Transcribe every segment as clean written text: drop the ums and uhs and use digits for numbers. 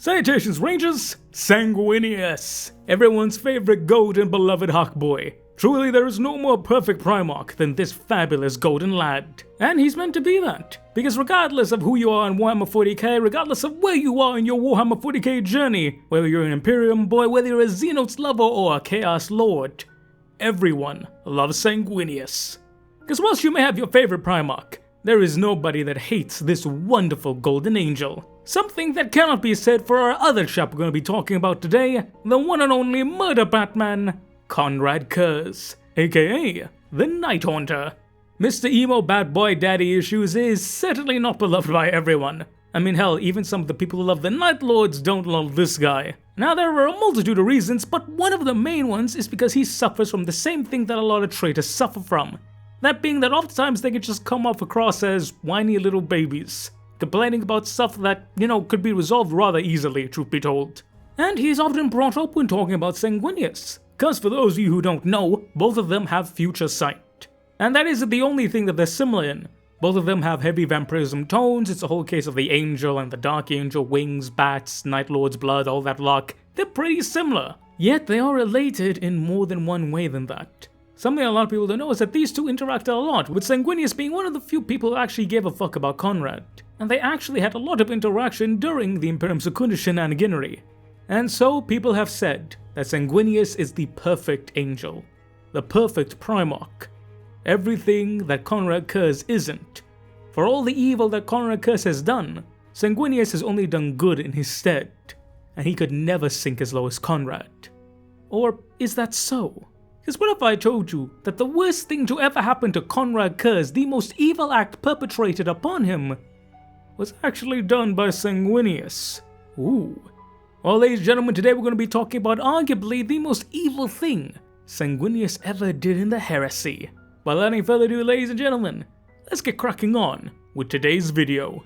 Salutations Rangers, Sanguinius, everyone's favorite golden beloved Hawkboy. Truly there is no more perfect primarch than this fabulous golden lad. And he's meant to be that, because regardless of who you are in Warhammer 40k, regardless of where you are in your Warhammer 40k journey, whether you're an Imperium boy, whether you're a Xenos lover or a Chaos Lord, everyone loves Sanguinius. Because whilst you may have your favorite primarch, there is nobody that hates this wonderful golden angel. Something that cannot be said for our other chap we're going to be talking about today, the one and only murder Batman, Konrad Curze, aka the Night Haunter. Mr. Emo Bad Boy Daddy Issues is certainly not beloved by everyone. I mean hell, even some of the people who love the Night Lords don't love this guy. Now there are a multitude of reasons, but one of the main ones is because he suffers from the same thing that a lot of traitors suffer from. That being that oftentimes they can just come off across as whiny little babies, complaining about stuff that, could be resolved rather easily, truth be told. And he's often brought up when talking about Sanguinius, cause for those of you who don't know, both of them have future sight. And that isn't the only thing that they're similar in. Both of them have heavy vampirism tones, it's a whole case of the angel and the dark angel, wings, bats, Night Lord's blood, all that luck. They're pretty similar. Yet they are related in more than one way than that. Something a lot of people don't know is that these two interact a lot, with Sanguinius being one of the few people who actually gave a fuck about Konrad. And they actually had a lot of interaction during the Imperium Secundus shenaniganery. And so people have said that Sanguinius is the perfect angel, the perfect primarch. Everything that Konrad Curze isn't. For all the evil that Konrad Curze has done, Sanguinius has only done good in his stead, and he could never sink as low as Konrad. Or is that so? Because what if I told you that the worst thing to ever happen to Konrad Curze, the most evil act perpetrated upon him, was actually done by Sanguinius? Ooh. Well, ladies and gentlemen, today we're going to be talking about arguably the most evil thing Sanguinius ever did in the heresy. Without any further ado, ladies and gentlemen, let's get cracking on with today's video.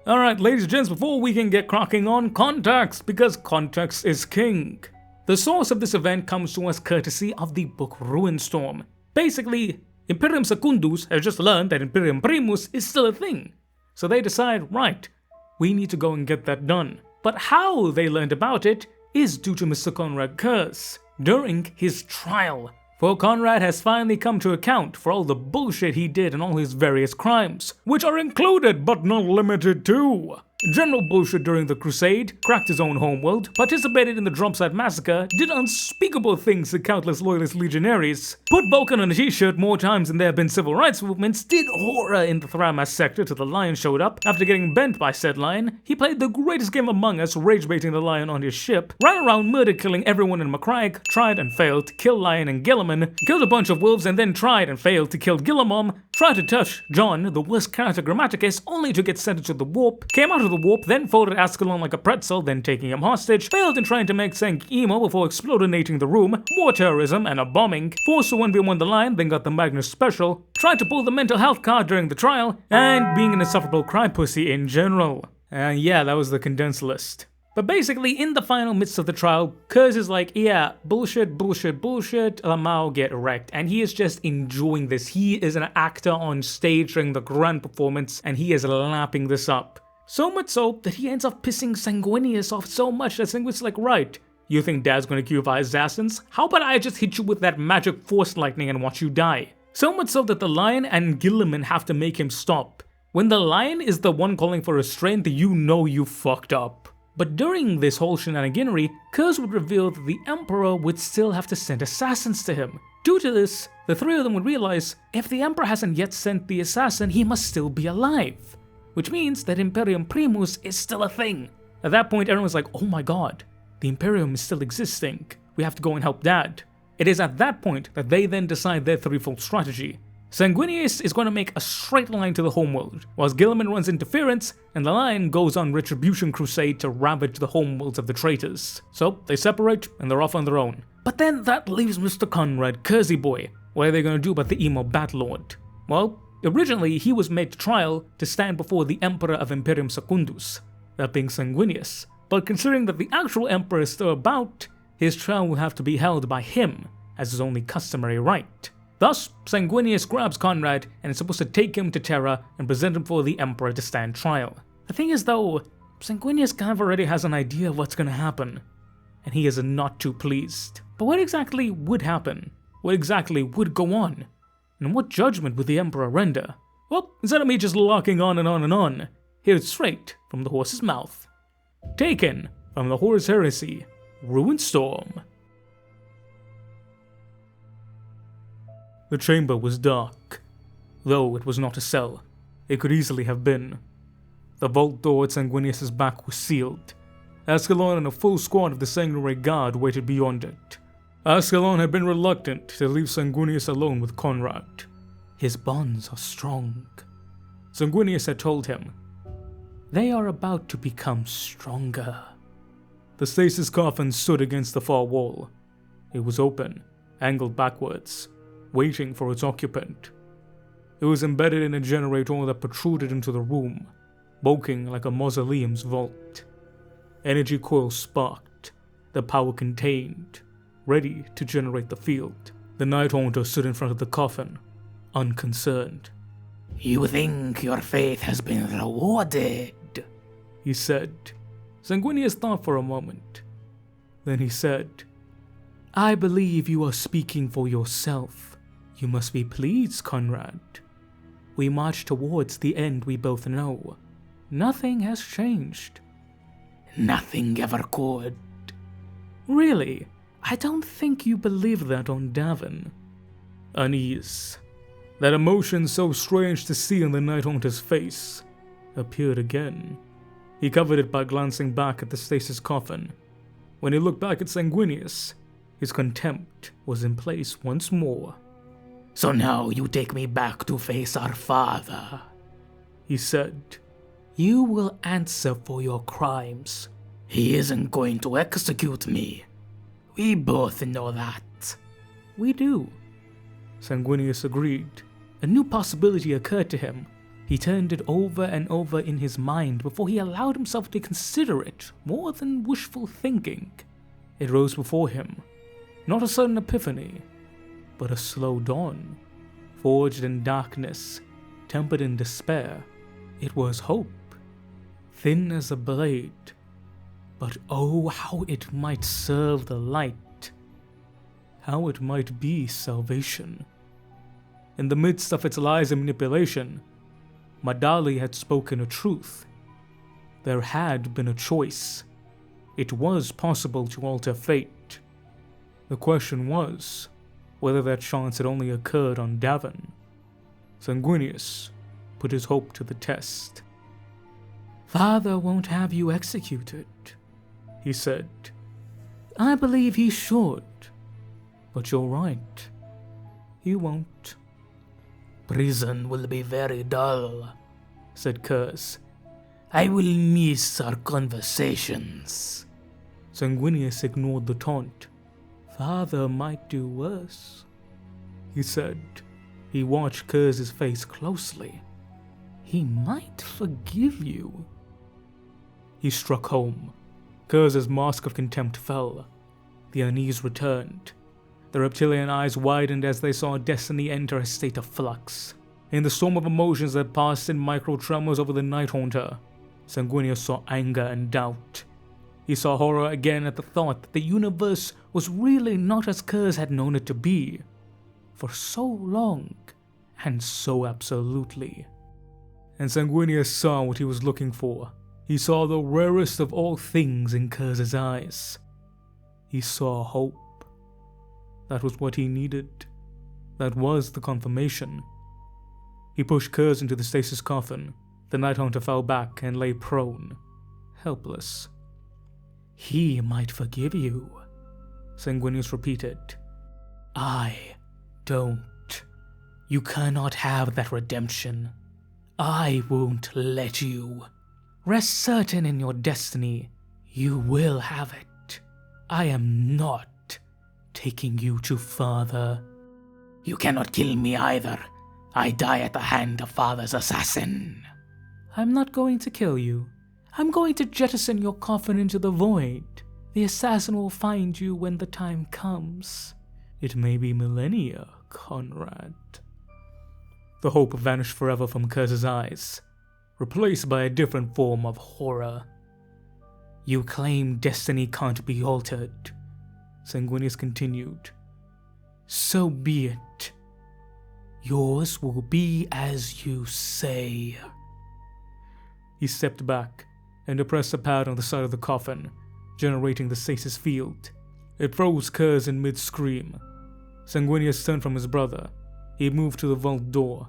Alright, ladies and gents, before we can get cracking on, context, because context is king. The source of this event comes to us courtesy of the book Ruinstorm. Basically, Imperium Secundus has just learned that Imperium Primus is still a thing. So they decide, right, we need to go and get that done. But how they learned about it is due to Mr. Konrad Curze during his trial. For Konrad has finally come to account for all the bullshit he did and all his various crimes, which are included but not limited to general bullshit during the Crusade, cracked his own homeworld, participated in the Dropside Massacre, did unspeakable things to countless loyalist legionaries, put Vulcan on a t-shirt more times than there have been civil rights movements, did horror in the Thramas sector till the lion showed up. After getting bent by said lion, he played the greatest game among us, rage-baiting the lion on his ship, ran around murder-killing everyone in McCraig, tried and failed to kill Lion and Gilliman, killed a bunch of wolves and then tried and failed to kill Gillamom, tried to touch John, the worst character Grammaticus, only to get sent into the warp, came out of the warp, then folded Ascalon like a pretzel, then taking him hostage, failed in trying to make Sank emo before explodinating the room, more terrorism and a bombing, forced to 1v1 the Lion, then got the Magnus Special, tried to pull the mental health card during the trial, and being an insufferable cry pussy in general. Yeah, that was the condensed list. But basically, in the final midst of the trial, Curze is like, yeah, bullshit, Lamau get wrecked. And he is just enjoying this. He is an actor on stage during the grand performance, and he is lapping this up. So much so that he ends up pissing Sanguinius off so much that Sanguinius is like, right, you think Dad's gonna queue for assassins? How about I just hit you with that magic force lightning and watch you die? So much so that the Lion and Gilliman have to make him stop. When the Lion is the one calling for restraint, you know you fucked up. But during this whole shenaniganery, Curze would reveal that the Emperor would still have to send assassins to him. Due to this, the three of them would realize if the Emperor hasn't yet sent the assassin, he must still be alive. Which means that Imperium Primus is still a thing. At that point, everyone's like, oh my god, the Imperium is still existing. We have to go and help Dad. It is at that point that they then decide their threefold strategy. Sanguinius is going to make a straight line to the homeworld, whilst Gilliman runs interference, and the Lion goes on retribution crusade to ravage the homeworlds of the traitors. So they separate, and they're off on their own. But then that leaves Mr. Konrad Curze boy. What are they going to do about the emo Batlord? Well, originally he was made to trial to stand before the Emperor of Imperium Secundus, that being Sanguinius. But considering that the actual Emperor is still about, his trial will have to be held by him, as his only customary right. Thus, Sanguinius grabs Konrad and is supposed to take him to Terra and present him for the Emperor to stand trial. The thing is though, Sanguinius kind of already has an idea of what's gonna happen, and he is not too pleased. But what exactly would happen? What exactly would go on? And what judgment would the Emperor render? Well, instead of me just locking on and on and on, hear it straight from the horse's mouth. Taken from the Horus Heresy, Ruined Storm. The chamber was dark. Though it was not a cell, it could easily have been. The vault door at Sanguinius' back was sealed. Ascalon and a full squad of the Sanguinary Guard waited beyond it. Ascalon had been reluctant to leave Sanguinius alone with Konrad. His bonds are strong. Sanguinius had told him, they are about to become stronger. The stasis coffin stood against the far wall. It was open, angled backwards, waiting for its occupant. It was embedded in a generator that protruded into the room, bulking like a mausoleum's vault. Energy coils sparked, the power contained, ready to generate the field. The Night Haunter stood in front of the coffin, unconcerned. You think your faith has been rewarded? He said. Sanguinius thought for a moment. Then he said, I believe you are speaking for yourself. You must be pleased, Konrad. We march towards the end we both know. Nothing has changed. Nothing ever could. Really? I don't think you believe that on Davin. Unease, that emotion so strange to see on the Night Haunter's face, appeared again. He covered it by glancing back at the stasis coffin. When he looked back at Sanguinius, his contempt was in place once more. So now you take me back to face our father, he said. You will answer for your crimes. He isn't going to execute me. We both know that. We do. Sanguinius agreed. A new possibility occurred to him. He turned it over and over in his mind before he allowed himself to consider it more than wishful thinking. It rose before him, not a sudden epiphany, but a slow dawn, forged in darkness, tempered in despair. It was hope, thin as a blade, but oh, how it might serve the light, how it might be salvation. In the midst of its lies and manipulation, Madali had spoken a truth. There had been a choice. It was possible to alter fate. The question was whether that chance had only occurred on Davin. Sanguinius put his hope to the test. Father won't have you executed, he said. I believe he should. But you're right. He won't. Prison will be very dull, said Curze. I will miss our conversations. Sanguinius ignored the taunt. Father might do worse, he said. He watched Curze's face closely. He might forgive you. He struck home. Curze's mask of contempt fell. The unease returned. The reptilian eyes widened as they saw Destiny enter a state of flux. In the storm of emotions that passed in micro-tremors over the Night Haunter, Sanguinius saw anger and doubt. He saw horror again at the thought that the universe was really not as Curze had known it to be, for so long and so absolutely. And Sanguinius saw what he was looking for. He saw the rarest of all things in Curze's eyes. He saw hope. That was what he needed. That was the confirmation. He pushed Curze into the stasis coffin. The Night Haunter fell back and lay prone, helpless. He might forgive you, Sanguinius repeated. I don't. You cannot have that redemption. I won't let you. Rest certain in your destiny. You will have it. I am not taking you to Father. You cannot kill me either. I die at the hand of Father's assassin. I'm not going to kill you. I'm going to jettison your coffin into the void. The assassin will find you when the time comes. It may be millennia, Konrad. The hope vanished forever from Curze's eyes, replaced by a different form of horror. You claim destiny can't be altered, Sanguinius continued. So be it. Yours will be as you say. He stepped back and depressed a pad on the side of the coffin, generating the stasis field. It froze Curze in mid-scream. Sanguinius turned from his brother. He moved to the vault door.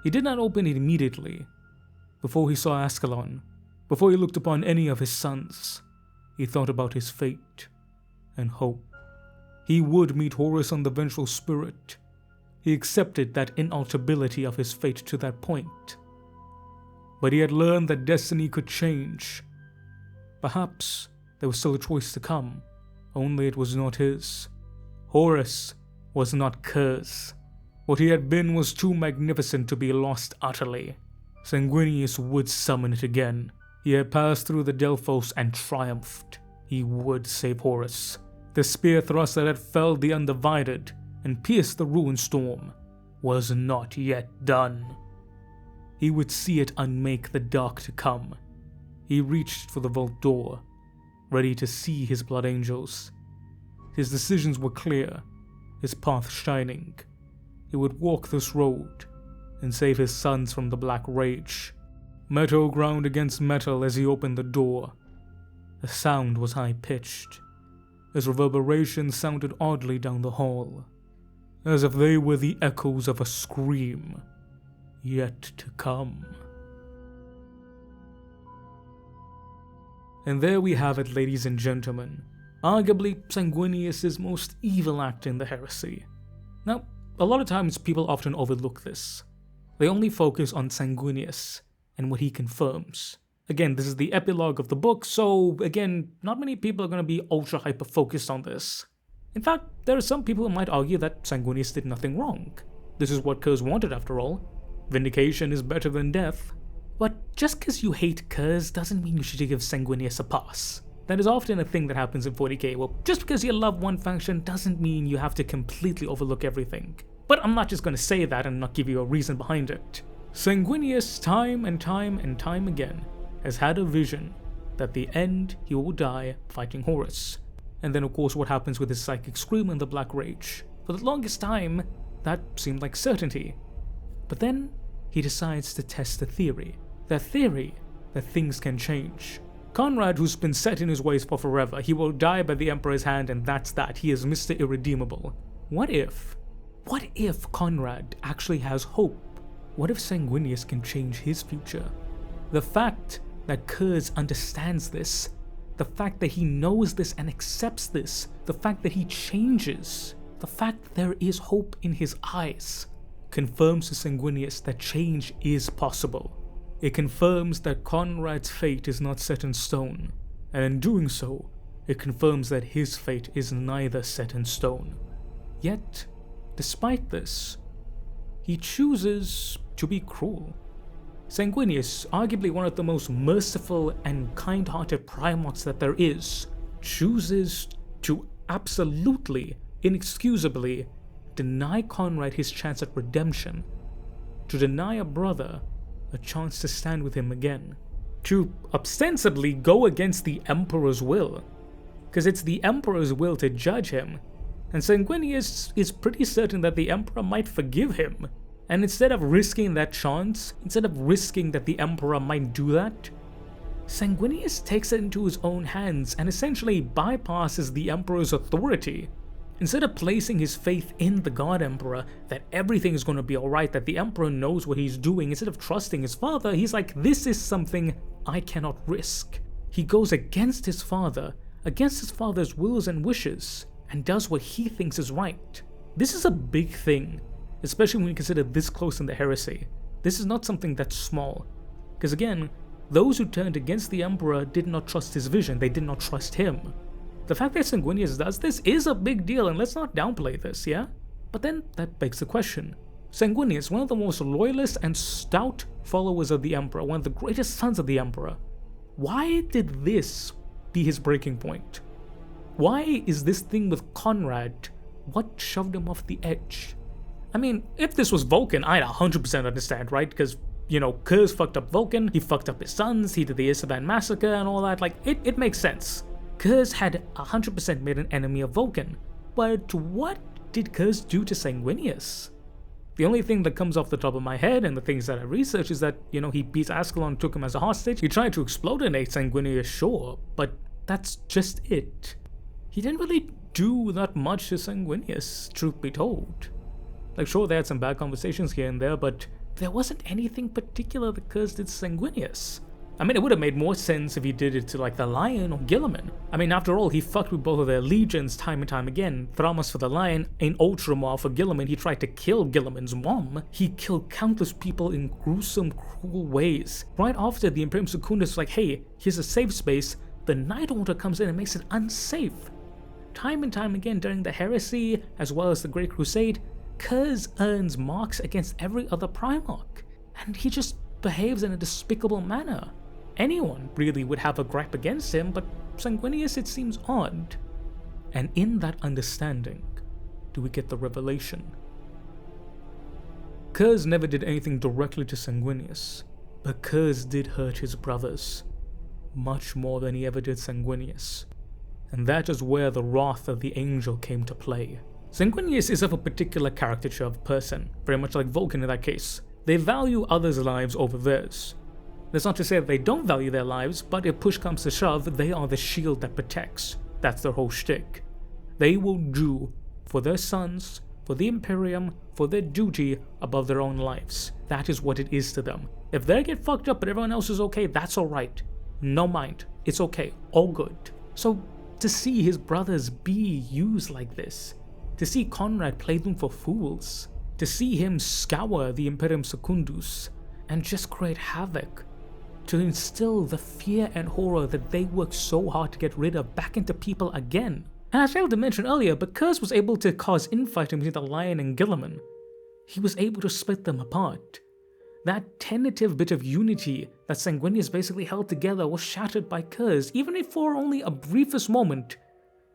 He did not open it immediately. Before he saw Ascalon, before he looked upon any of his sons, he thought about his fate and hope. He would meet Horus on the vengeful spirit. He accepted that inalterability of his fate to that point. But he had learned that destiny could change. Perhaps there was still a choice to come, only it was not his. Horus was not Curze. What he had been was too magnificent to be lost utterly. Sanguinius would summon it again. He had passed through the Delphos and triumphed. He would save Horus. The spear thrust that had felled the Undivided and pierced the ruined storm was not yet done. He would see it unmake the dark to come. He reached for the vault door, ready to see his blood angels. His decisions were clear, his path shining. He would walk this road and save his sons from the black rage. Metal ground against metal as he opened the door. The sound was high-pitched. Its reverberations sounded oddly down the hall, as if they were the echoes of a scream yet to come. And there we have it, ladies and gentlemen. Arguably Sanguinius' most evil act in the heresy. Now, a lot of times people often overlook this. They only focus on Sanguinius and what he confirms. Again, this is the epilogue of the book, so again, not many people are going to be ultra hyper focused on this. In fact, there are some people who might argue that Sanguinius did nothing wrong. This is what Curze wanted after all. Vindication is better than death. But just because you hate Curze doesn't mean you should give Sanguinius a pass. That is often a thing that happens in 40k. Well, just because you love one faction doesn't mean you have to completely overlook everything. But I'm not just going to say that and not give you a reason behind it. Sanguinius, time and time again, has had a vision that the end he will die fighting Horus. And then of course what happens with his psychic scream and the black rage. For the longest time, that seemed like certainty. But then he decides to test the theory. The theory that things can change. Konrad, who's been set in his ways for forever, he will die by the Emperor's hand and that's that. He is Mr. Irredeemable. What if Konrad actually has hope? What if Sanguinius can change his future? The fact that Curze understands this, the fact that he knows this and accepts this, the fact that he changes, the fact that there is hope in his eyes, confirms to Sanguinius that change is possible. It confirms that Konrad's fate is not set in stone, and in doing so, it confirms that his fate is neither set in stone. Yet, despite this, he chooses to be cruel. Sanguinius, arguably one of the most merciful and kind-hearted primarchs that there is, chooses to absolutely, inexcusably deny Konrad his chance at redemption, to deny a brother a chance to stand with him again, to ostensibly go against the Emperor's will, because it's the Emperor's will to judge him, and Sanguinius is pretty certain that the Emperor might forgive him. And instead of risking that chance, instead of risking that the Emperor might do that, Sanguinius takes it into his own hands and essentially bypasses the Emperor's authority. Instead of placing his faith in the God Emperor, that everything is going to be alright, that the Emperor knows what he's doing, instead of trusting his father, he's like, this is something I cannot risk. He goes against his father, against his father's wills and wishes, and does what he thinks is right. This is a big thing, especially when you consider this close in the heresy. This is not something that's small. Because again, those who turned against the Emperor did not trust his vision, they did not trust him. The fact that Sanguinius does this is a big deal, and let's not downplay this, yeah? But then that begs the question. Sanguinius, one of the most loyalist and stout followers of the Emperor, one of the greatest sons of the Emperor, why did this be his breaking point? Why is this thing with Konrad what shoved him off the edge? I mean, if this was Vulcan, I'd 100% understand, right? Because Curze fucked up Vulcan, he fucked up his sons, he did the Isaban massacre and all that. Like, it makes sense. Curze had 100% made an enemy of Vulcan. But what did Curze do to Sanguinius? The only thing that comes off the top of my head and the things that I researched is that, he beat Ascalon, took him as a hostage. He tried to explodinate Sanguinius, sure, but that's just it. He didn't really do that much to Sanguinius, truth be told. Like, sure, they had some bad conversations here and there, but there wasn't anything particular that Curze did to Sanguinius. I mean, it would have made more sense if he did it to, like, the Lion or Guilliman. I mean, after all, he fucked with both of their legions time and time again. Thramas for the Lion, in Ultramar for Guilliman, he tried to kill Guilliman's mom. He killed countless people in gruesome, cruel ways. Right after the Imperium Secundus was like, hey, here's a safe space, the Night Order comes in and makes it unsafe. Time and time again during the Heresy, as well as the Great Crusade, Curze earns marks against every other Primarch. And he just behaves in a despicable manner. Anyone really would have a gripe against him, but Sanguinius, it seems odd. And in that understanding, do we get the revelation. Curze never did anything directly to Sanguinius, but Curze did hurt his brothers, much more than he ever did Sanguinius. And that is where the wrath of the angel came to play. Sanguinius is of a particular caricature of person, very much like Vulcan in that case. They value others' lives over theirs. That's not to say that they don't value their lives, but if push comes to shove, they are the shield that protects. That's their whole shtick. They will do for their sons, for the Imperium, for their duty above their own lives. That is what it is to them. If they get fucked up but everyone else is okay, that's alright. No mind. It's okay. All good. So, to see his brothers be used like this, to see Konrad play them for fools, to see him scour the Imperium Secundus and just create havoc, to instill the fear and horror that they worked so hard to get rid of back into people again. And I failed to mention earlier, but Curze was able to cause infighting between the Lion and Guilliman. He was able to split them apart. That tentative bit of unity that Sanguinius basically held together was shattered by Curze, even if for only a briefest moment.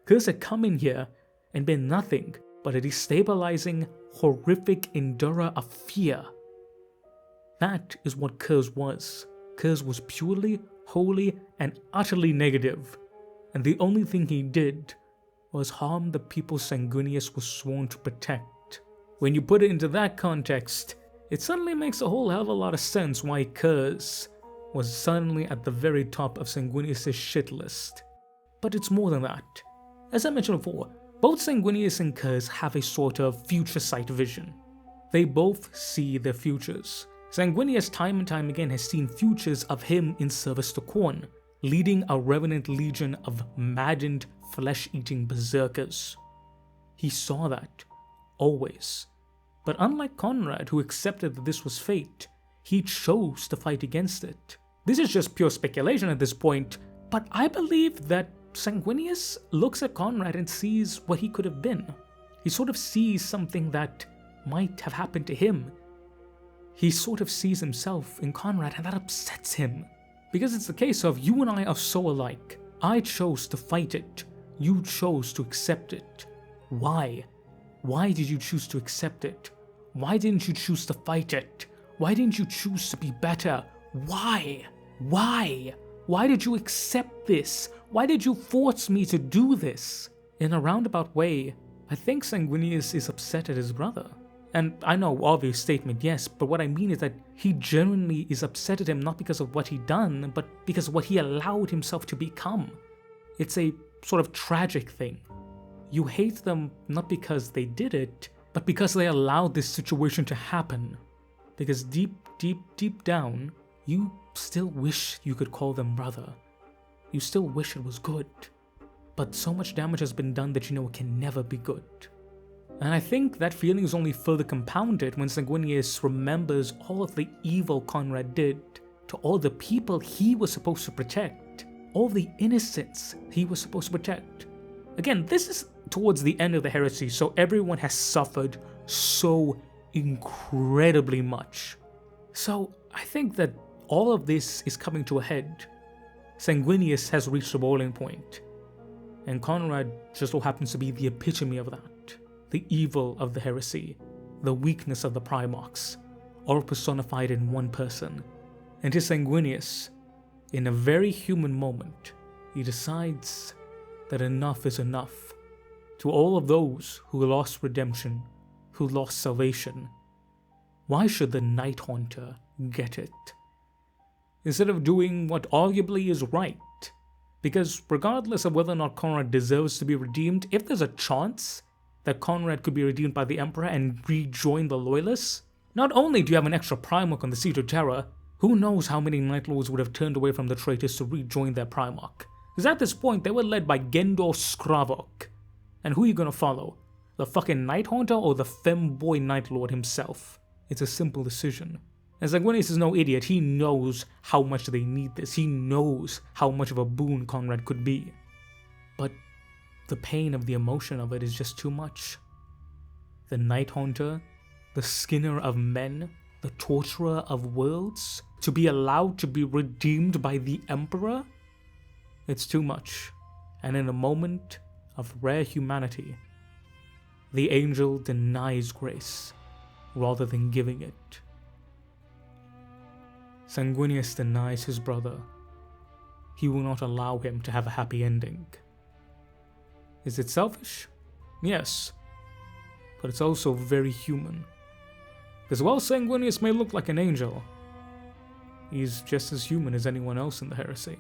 Curze had come in here and been nothing but a destabilizing, horrific endurer of fear. That is what Curze was. Curze was purely, wholly, and utterly negative, and the only thing he did was harm the people Sanguinius was sworn to protect. When you put it into that context, it suddenly makes a whole hell of a lot of sense why Curze was suddenly at the very top of Sanguinius' shit list. But it's more than that. As I mentioned before, both Sanguinius and Curze have a sort of future sight vision. They both see their futures. Sanguinius time and time again has seen futures of him in service to Khorne, leading a revenant legion of maddened, flesh-eating berserkers. He saw that, always. But unlike Konrad, who accepted that this was fate, he chose to fight against it. This is just pure speculation at this point, but I believe that Sanguinius looks at Konrad and sees what he could have been. He sort of sees something that might have happened to him. He sort of sees himself in Konrad, and that upsets him. Because it's the case of, you and I are so alike. I chose to fight it. You chose to accept it. Why? Why did you choose to accept it? Why didn't you choose to fight it? Why didn't you choose to be better? Why? Why? Why did you accept this? Why did you force me to do this? In a roundabout way, I think Sanguinius is upset at his brother. And I know, obvious statement, yes, but what I mean is that he genuinely is upset at him not because of what he done, but because of what he allowed himself to become. It's a sort of tragic thing. You hate them not because they did it, but because they allowed this situation to happen. Because deep, deep, deep down, you still wish you could call them brother. You still wish it was good. But so much damage has been done that you know it can never be good. And I think that feeling is only further compounded when Sanguinius remembers all of the evil Konrad did to all the people he was supposed to protect, all the innocents he was supposed to protect. Again, this is towards the end of the heresy, so everyone has suffered so incredibly much. So I think that all of this is coming to a head. Sanguinius has reached a boiling point, and Konrad just so happens to be the epitome of that. The evil of the heresy, the weakness of the primarchs, all personified in one person. And to Sanguinius, in a very human moment, he decides that enough is enough. To all of those who lost redemption, who lost salvation, why should the Night Haunter get it? Instead of doing what arguably is right, because regardless of whether or not Konrad deserves to be redeemed, if there's a chance that Konrad could be redeemed by the Emperor and rejoin the Loyalists, not only do you have an extra Primarch on the Seat of Terror, who knows how many Night Lords would have turned away from the traitors to rejoin their Primarch. Because at this point, they were led by Gendor Skravok. And who are you gonna follow? The fucking Night Haunter or the femboy Night Lord himself? It's a simple decision. And Sanguinius is no idiot, he knows how much they need this, he knows how much of a boon Konrad could be. But the pain of the emotion of it is just too much. The Night Haunter, the skinner of men, the torturer of worlds, to be allowed to be redeemed by the Emperor? It's too much. And in a moment of rare humanity, the angel denies grace rather than giving it. Sanguinius denies his brother. He will not allow him to have a happy ending. Is it selfish? Yes. But it's also very human. Because while Sanguinius may look like an angel, he's just as human as anyone else in the heresy.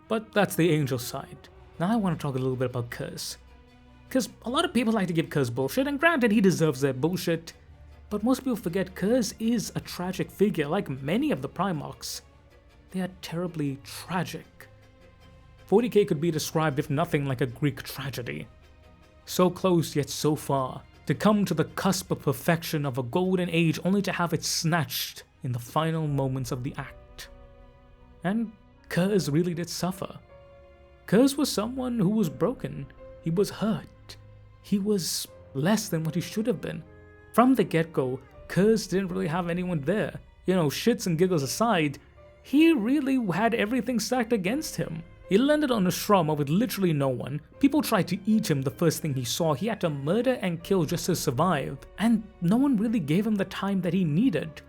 But that's the angel side. Now I want to talk a little bit about Curze. Because a lot of people like to give Curze bullshit, and granted he deserves their bullshit, but most people forget Curze is a tragic figure. Like many of the Primarchs, they are terribly tragic. 40k could be described if nothing like a Greek tragedy. So close yet so far, to come to the cusp of perfection of a golden age only to have it snatched in the final moments of the act. And Curze really did suffer. Curze was someone who was broken, he was hurt, he was less than what he should have been. From the get-go, Curze didn't really have anyone there. You know, shits and giggles aside, he really had everything stacked against him. He landed on a Shrama with literally no one. People tried to eat him the first thing he saw. He had to murder and kill just to survive. And no one really gave him the time that he needed.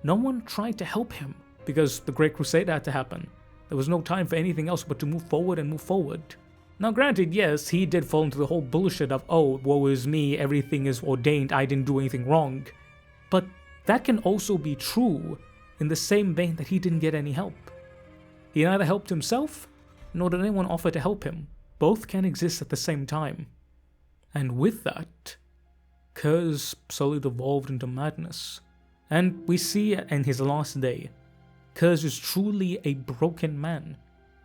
No one tried to help him because the Great Crusade had to happen. There was no time for anything else but to move forward and move forward. Now granted, yes, he did fall into the whole bullshit of, oh, woe is me, everything is ordained, I didn't do anything wrong. But that can also be true in the same vein that he didn't get any help. He neither helped himself, nor did anyone offer to help him. Both can exist at the same time. And with that, Curze slowly devolved into madness. And we see in his last day, Curze is truly a broken man.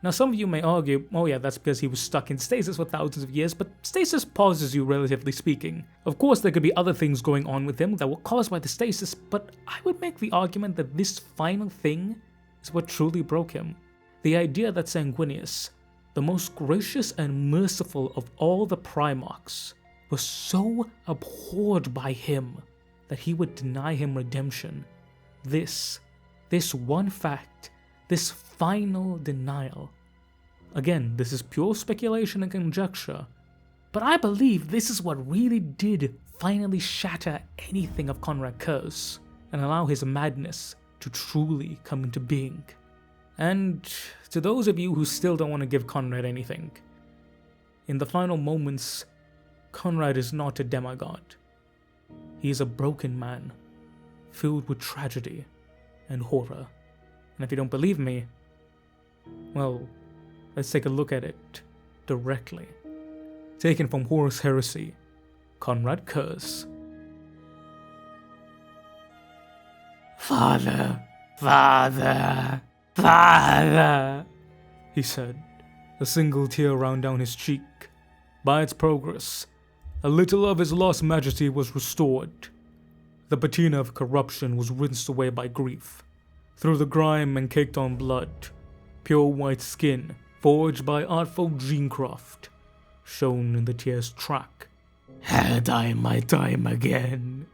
Now some of you may argue, oh yeah, that's because he was stuck in stasis for thousands of years, but stasis pauses you relatively speaking. Of course there could be other things going on with him that were caused by the stasis, but I would make the argument that this final thing is what truly broke him. The idea that Sanguinius, the most gracious and merciful of all the Primarchs, was so abhorred by him that he would deny him redemption. This one fact, this final denial. Again, this is pure speculation and conjecture, but I believe this is what really did finally shatter anything of Konrad Curze and allow his madness to truly come into being. And to those of you who still don't want to give Konrad anything, in the final moments, Konrad is not a demigod. He is a broken man, filled with tragedy and horror. And if you don't believe me, well, let's take a look at it directly. Taken from Horus Heresy, Konrad Curze. Father, Father, Father, he said, a single tear ran down his cheek. By its progress, a little of his lost majesty was restored. The patina of corruption was rinsed away by grief. Through the grime and caked-on blood, pure white skin, forged by artful Genecraft, shone in the tear's track. Had I my time again,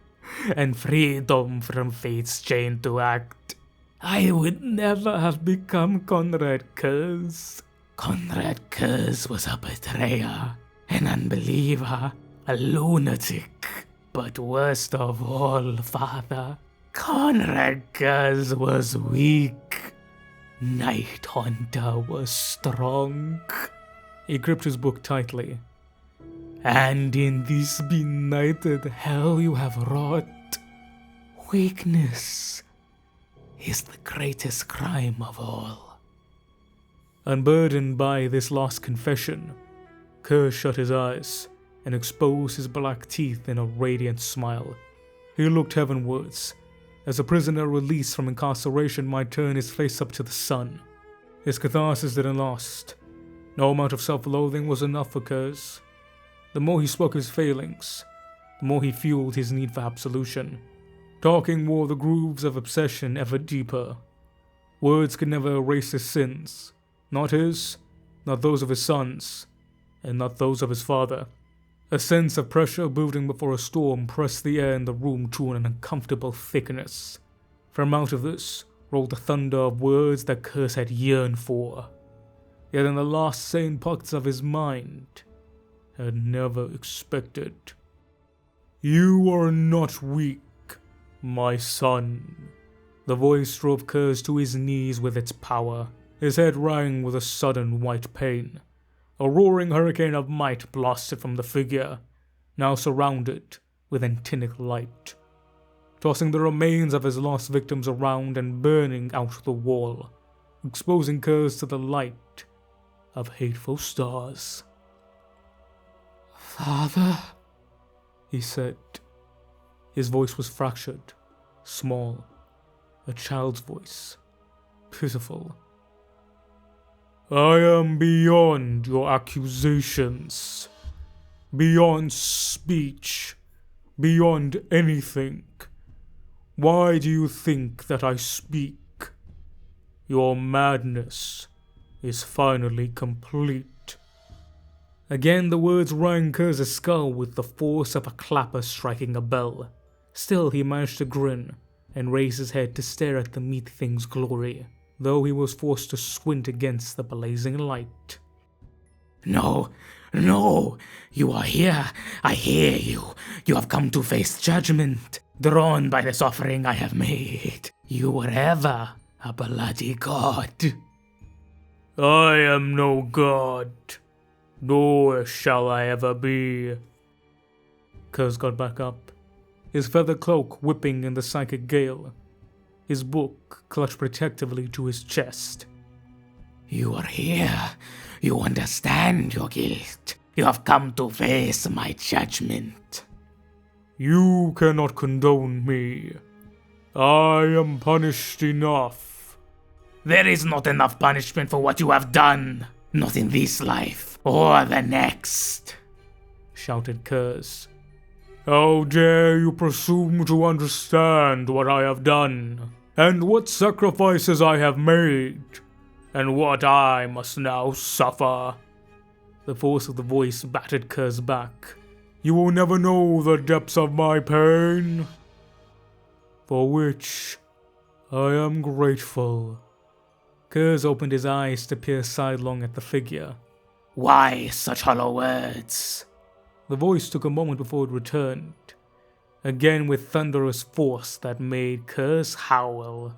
and freedom from fate's chain to act, I would never have become Konrad Curze. Konrad Curze was a betrayer, an unbeliever, a lunatic. But worst of all, Father, Konrad Curze was weak. Night Hunter was strong. He gripped his book tightly. And in this benighted hell you have wrought, weakness is the greatest crime of all. Unburdened by this last confession, Curze shut his eyes and exposed his black teeth in a radiant smile. He looked heavenwards, as a prisoner released from incarceration might turn his face up to the sun. His catharsis didn't last. No amount of self-loathing was enough for Curze. The more he spoke his failings, the more he fueled his need for absolution. Talking wore the grooves of obsession ever deeper. Words could never erase his sins. Not his, not those of his sons, and not those of his father. A sense of pressure building before a storm pressed the air in the room to an uncomfortable thickness. From out of this rolled the thunder of words that Curze had yearned for, yet in the last sane pockets of his mind had never expected. "You are not weak, my son." The voice drove Curze to his knees with its power. His head rang with a sudden white pain. A roaring hurricane of might blasted from the figure, now surrounded with actinic light, tossing the remains of his lost victims around and burning out the wall, exposing Curze to the light of hateful stars. "Father," he said. His voice was fractured, small, a child's voice, pitiful. "I am beyond your accusations, beyond speech, beyond anything. Why do you think that I speak? Your madness is finally complete." Again the words rang Curze's skull with the force of a clapper striking a bell. Still he managed to grin and raise his head to stare at the meat thing's glory, though he was forced to squint against the blazing light. No, you are here. I hear you. You have come to face judgment, drawn by this offering I have made. You were ever a bloody god." "I am no god, nor shall I ever be." Curze got back up, his feather cloak whipping in the psychic gale, his book clutched protectively to his chest. "You are here. You understand your guilt. You have come to face my judgment." "You cannot condone me. I am punished enough." "There is not enough punishment for what you have done. Not in this life or the next," shouted Curze. "How dare you presume to understand what I have done, and what sacrifices I have made, and what I must now suffer?" The force of the voice battered Curze back. "You will never know the depths of my pain, for which I am grateful." Curze opened his eyes to peer sidelong at the figure. "Why such hollow words?" The voice took a moment before it returned, again with thunderous force that made Curze howl.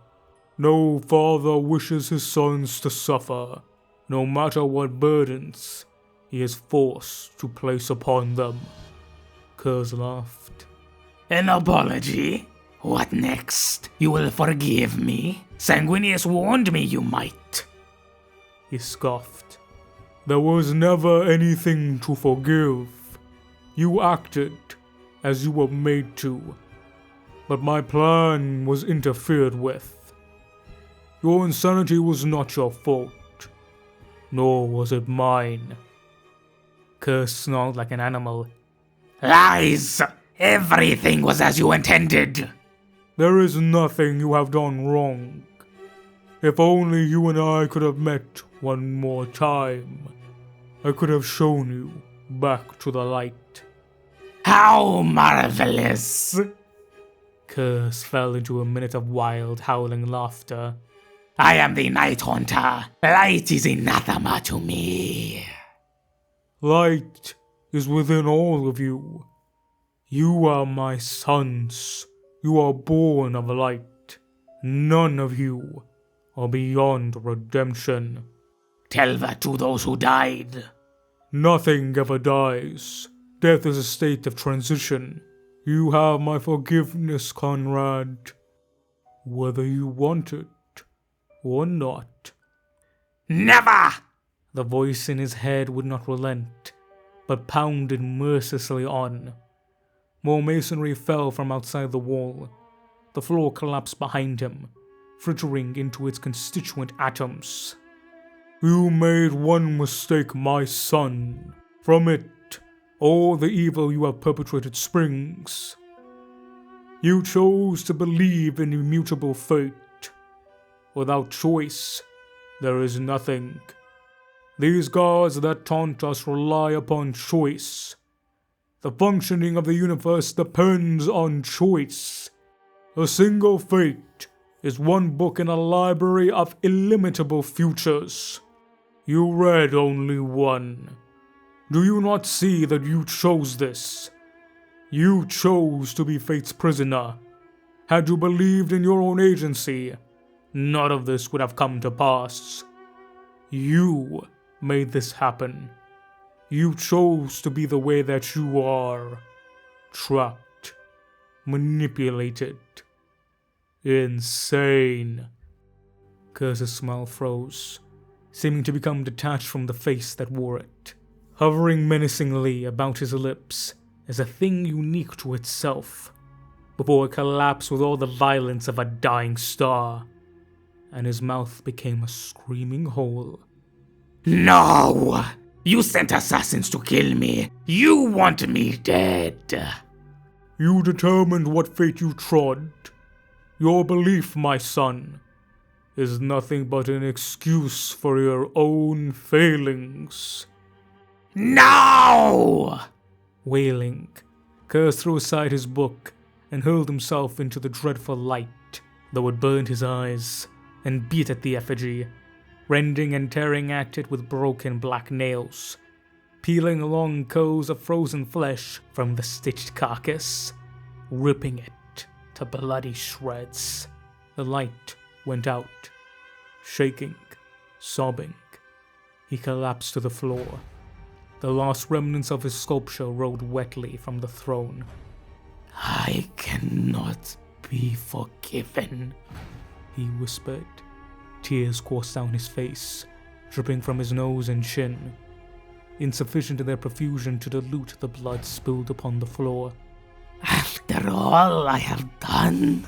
"No father wishes his sons to suffer, no matter what burdens he is forced to place upon them." Curze laughed. "An apology? What next? You will forgive me? Sanguinius warned me you might." He scoffed. "There was never anything to forgive. You acted as you were made to, but my plan was interfered with. Your insanity was not your fault, nor was it mine." Curze snarled like an animal. "Lies! Everything was as you intended." "There is nothing you have done wrong. If only you and I could have met one more time, I could have shown you back to the light." "How marvelous!" Curze fell into a minute of wild, howling laughter. "I am the Night Haunter. Light is anathema to me." "Light is within all of you. You are my sons, You are born of light. None of you are beyond redemption. Tell that to those who died. Nothing ever dies. Death is a state of transition. You have my forgiveness, Konrad. Whether you want it or not. Never! The voice in his head would not relent, but pounded mercilessly on. More masonry fell from outside the wall. The floor collapsed behind him, frittering into its constituent atoms. You made one mistake, my son. From it, all the evil you have perpetrated springs. You chose to believe in immutable fate. Without choice, there is nothing. These gods that taunt us rely upon choice. The functioning of the universe depends on choice. A single fate is one book in a library of illimitable futures. You read only one. Do you not see that you chose this? You chose to be fate's prisoner. Had you believed in your own agency, none of this would have come to pass. You made this happen. You chose to be the way that you are. Trapped. Manipulated. Insane. Curze's smile froze, seeming to become detached from the face that wore it, hovering menacingly about his lips as a thing unique to itself, before it collapsed with all the violence of a dying star, and his mouth became a screaming hole. No! You sent assassins to kill me. You want me dead. You determined what fate you trod. Your belief, my son, is nothing but an excuse for your own failings. No! Wailing, Curze threw aside his book and hurled himself into the dreadful light that would burn his eyes, and beat at the effigy, rending and tearing at it with broken black nails, peeling long coals of frozen flesh from the stitched carcass, ripping it to bloody shreds. The light went out. Shaking, sobbing, he collapsed to the floor. The last remnants of his sculpture rolled wetly from the throne. I cannot be forgiven, he whispered. Tears coursed down his face, dripping from his nose and chin, insufficient in their profusion to dilute the blood spilled upon the floor. After all I have done,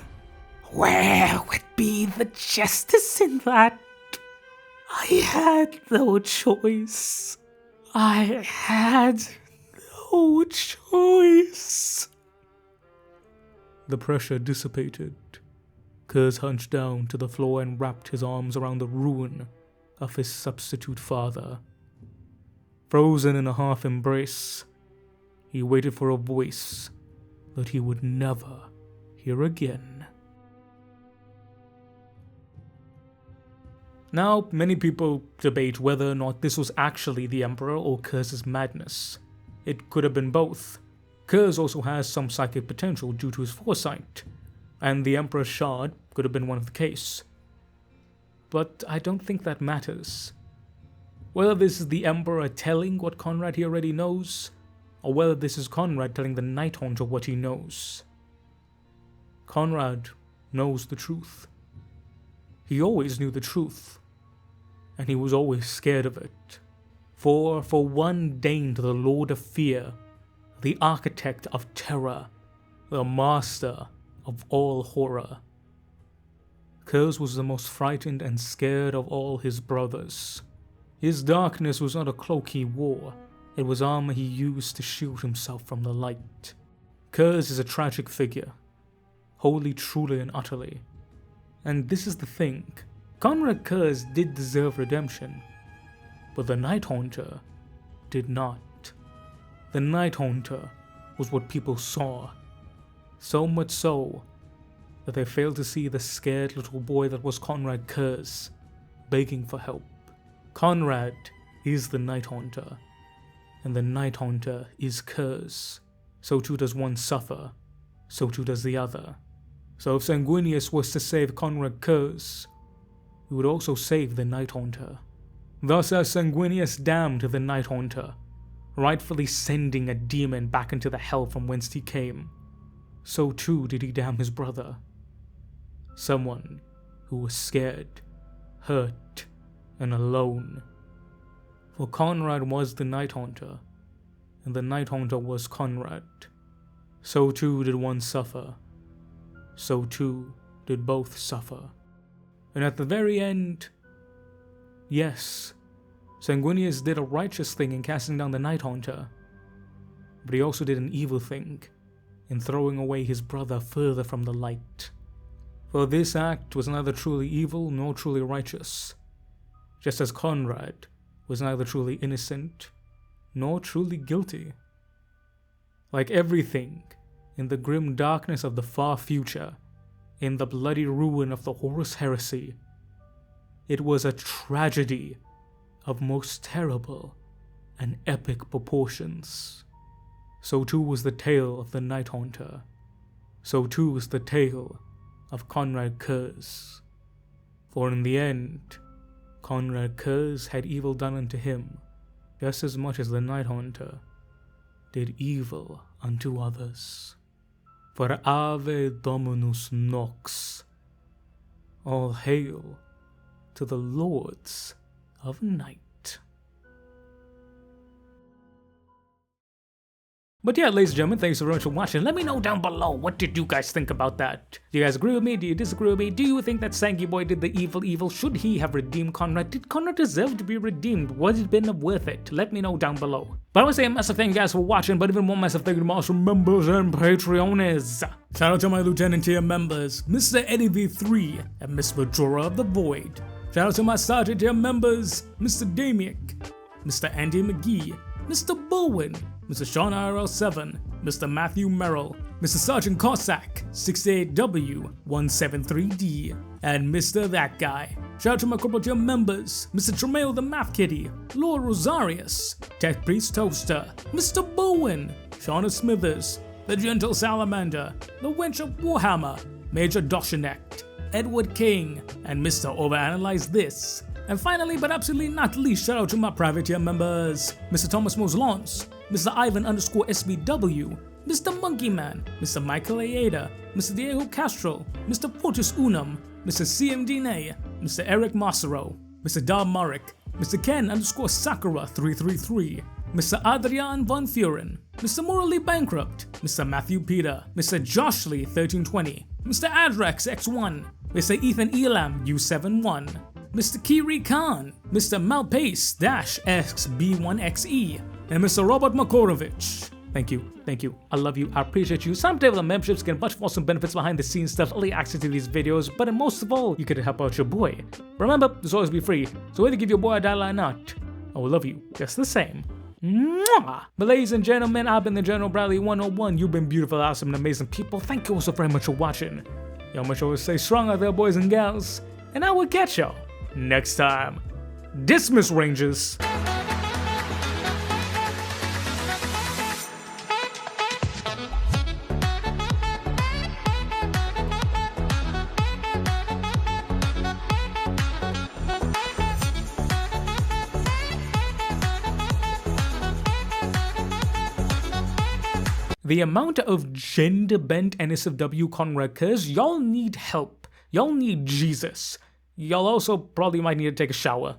where would be the justice in that? I had no choice. I had no choice. The pressure dissipated. Curze hunched down to the floor and wrapped his arms around the ruin of his substitute father. Frozen in a half embrace, he waited for a voice that he would never hear again. Now, many people debate whether or not this was actually the Emperor or Curze's madness. It could have been both. Curze also has some psychic potential due to his foresight, and the Emperor's shard could have been one of the case. But I don't think that matters. Whether this is the Emperor telling what Konrad he already knows, or whether this is Konrad telling the Night Haunter what he knows. Konrad knows the truth. He always knew the truth, and he was always scared of it. For one deigned the Lord of Fear, the architect of terror, the master of all horror. Curze was the most frightened and scared of all his brothers. His darkness was not a cloak he wore, it was armor he used to shield himself from the light. Curze is a tragic figure, wholly, truly, and utterly. And this is the thing, Konrad Curze did deserve redemption, but the Night Haunter did not. The Night Haunter was what people saw, so much so that they failed to see the scared little boy that was Konrad Curze, begging for help. Konrad is the Night Haunter, and the Night Haunter is Curze. So too does one suffer, so too does the other. So if Sanguinius was to save Konrad Curze, he would also save the Night Haunter. Thus, as Sanguinius damned the Night Haunter, rightfully sending a demon back into the hell from whence he came, so too did he damn his brother. Someone who was scared, hurt, and alone. For Konrad was the Night Haunter, and the Night Haunter was Konrad. So too did one suffer. So too did both suffer. And at the very end, yes, Sanguinius did a righteous thing in casting down the Night Haunter, but he also did an evil thing in throwing away his brother further from the light. For this act was neither truly evil nor truly righteous, just as Konrad was neither truly innocent nor truly guilty. Like everything in the grim darkness of the far future, in the bloody ruin of the Horus heresy, it was a tragedy of most terrible and epic proportions. So too was the tale of the Night Haunter. So too was the tale of Konrad Curze. For in the end, Konrad Curze had evil done unto him, just as much as the Night Haunter did evil unto others. For Ave Dominus Nox, all hail to the Lords of Night. But yeah, ladies and gentlemen, thanks so much for watching. Let me know down below, what did you guys think about that? Do you guys agree with me? Do you disagree with me? Do you think that Sangy Boy did the evil? Should he have redeemed Konrad? Did Konrad deserve to be redeemed? Was it been worth it? Let me know down below. But I want to say a massive thank you guys for watching, but even more massive thank you to my awesome members and Patreoners. Shout out to my Lieutenant tier members, Mr. Eddie V3 and Miss Majora of the Void. Shout out to my Sergeant tier members, Mr. Damiak, Mr. Andy McGee, Mr. Bowen, Mr. Sean IRL7, Mr. Matthew Merrill, Mr. Sergeant Cossack, 68W173D, and Mr. That Guy. Shout out to my corporate tier members, Mr. Tremail the Math Kitty, Lord Rosarius, Tech Priest Toaster, Mr. Bowen, Shauna Smithers, The Gentle Salamander, The Wench of Warhammer, Major Doshinect, Edward King, and Mr. Overanalyze This. And finally, but absolutely not least, shout out to my private tier members, Mr. Thomas Moslons, Mr. Ivan_SBW, Mr. Monkey Man, Mr. Michael Aeda, Mr. Diego Castro, Mr. Portus Unum, Mr. CMD Nay, Mr. Eric Massaro, Mr. Dom Marek, Mr. Ken_Sakura333, Mr. Adrian Von Furen, Mr. Morally Bankrupt, Mr. Matthew Peter, Mr. Josh Lee 1320, Mr. Adrex X1, Mr. Ethan Elam U71, Mr. Kiri Khan, Mr. Malpace-XB1XE, and Mr. Robert Makorovich. Thank you, I love you, I appreciate you. Some table memberships get much awesome benefits behind the scenes stuff, early access to these videos, but most of all, you get to help out your boy. Remember, this will always be free, so whether you give your boy a dollar or not, I will love you just the same. Mwah! But ladies and gentlemen, I've been the General Bradley 101. You've been beautiful, awesome, and amazing people. Thank you all so very much for watching. Y'all much always stay strong out there, boys and gals, and I will catch y'all next time. Dismiss, Rangers. The amount of gender-bent NSFW Konrad Curze, y'all need help. Y'all need Jesus. Y'all also probably might need to take a shower.